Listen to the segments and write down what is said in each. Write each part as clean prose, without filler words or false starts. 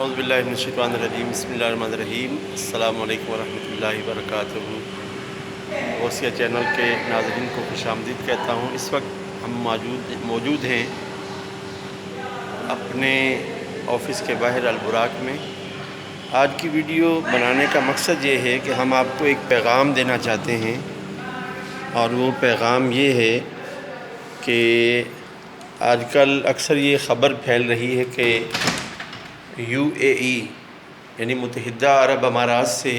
اعوذ باللہ من الشیطان الرجیم بسم اللہ الرحمن الرحیم السلام علیکم ورحمۃ اللہ وبرکاتہ۔ غوثیہ چینل کے ناظرین کو خوش آمدید کہتا ہوں۔ اس وقت ہم موجود ہیں اپنے آفس کے باہر البراق میں۔ آج کی ویڈیو بنانے کا مقصد یہ ہے کہ ہم آپ کو ایک پیغام دینا چاہتے ہیں، اور وہ پیغام یہ ہے کہ آج کل اکثر یہ خبر پھیل رہی ہے کہ UAE یعنی متحدہ عرب امارات سے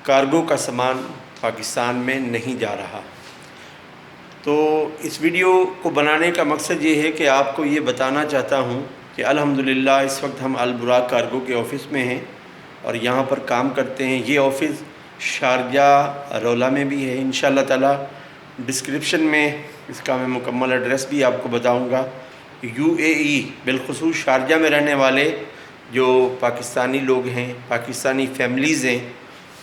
کارگو کا سامان پاکستان میں نہیں جا رہا۔ تو اس ویڈیو کو بنانے کا مقصد یہ ہے کہ آپ کو یہ بتانا چاہتا ہوں کہ الحمدللہ اس وقت ہم البراق کارگو کے آفس میں ہیں اور یہاں پر کام کرتے ہیں۔ یہ آفس شارجہ رولہ میں بھی ہے۔ انشاءاللہ تعالی ڈسکرپشن میں اس کا میں مکمل ایڈریس بھی آپ کو بتاؤں گا۔ UAE بالخصوص شارجہ میں رہنے والے جو پاکستانی لوگ ہیں، پاکستانی فیملیز ہیں،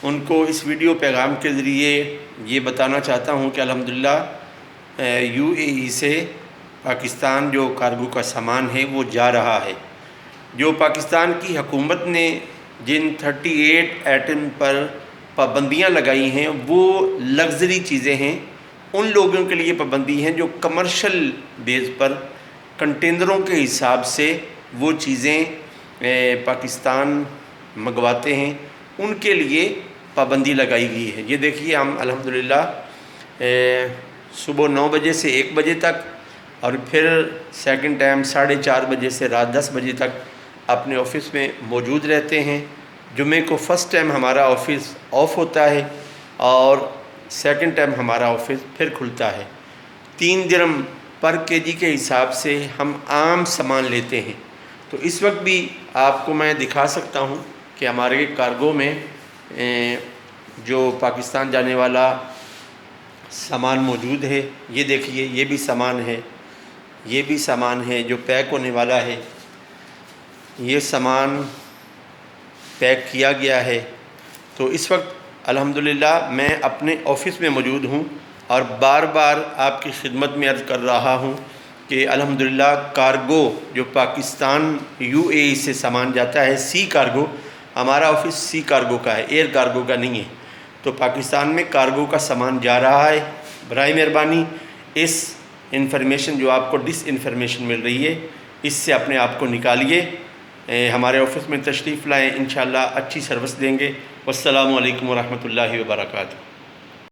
ان کو اس ویڈیو پیغام کے ذریعے یہ بتانا چاہتا ہوں کہ الحمدللہ UAE سے پاکستان جو کارگو کا سامان ہے وہ جا رہا ہے۔ جو پاکستان کی حکومت نے جن 38 ایٹم پر پابندیاں لگائی ہیں وہ لگژری چیزیں ہیں۔ ان لوگوں کے لیے پابندی ہیں جو کمرشل بیس پر کنٹینروں کے حساب سے وہ چیزیں پاکستان منگواتے ہیں، ان کے لیے پابندی لگائی گئی ہے۔ یہ دیکھیے ہم الحمدللہ صبح 9 بجے سے 1 بجے تک، اور پھر سیکنڈ ٹائم 4:30 بجے سے رات 10 بجے تک اپنے آفس میں موجود رہتے ہیں۔ جمعے کو فرسٹ ٹائم ہمارا آفس آف ہوتا ہے اور سیکنڈ ٹائم ہمارا آفس پھر کھلتا ہے۔ 3 درہم پر kg کے حساب سے ہم عام سامان لیتے ہیں۔ تو اس وقت بھی آپ کو میں دکھا سکتا ہوں کہ ہمارے کارگو میں جو پاکستان جانے والا سامان موجود ہے۔ یہ دیکھیے، یہ بھی سامان ہے، یہ بھی سامان ہے جو پیک ہونے والا ہے۔ یہ سامان پیک کیا گیا ہے۔ تو اس وقت الحمدللہ میں اپنے آفس میں موجود ہوں اور بار بار آپ کی خدمت میں عرض کر رہا ہوں کہ الحمدللہ کارگو جو پاکستان UAE سے سامان جاتا ہے، سی کارگو، ہمارا آفس سی کارگو کا ہے، ایئر کارگو کا نہیں ہے۔ تو پاکستان میں کارگو کا سامان جا رہا ہے۔ برائے مہربانی اس انفارمیشن جو آپ کو ڈس انفارمیشن مل رہی ہے، اس سے اپنے آپ کو نکالیے۔ ہمارے آفس میں تشریف لائیں، انشاءاللہ اچھی سروس دیں گے۔ والسلام علیکم ورحمۃ اللہ وبرکاتہ۔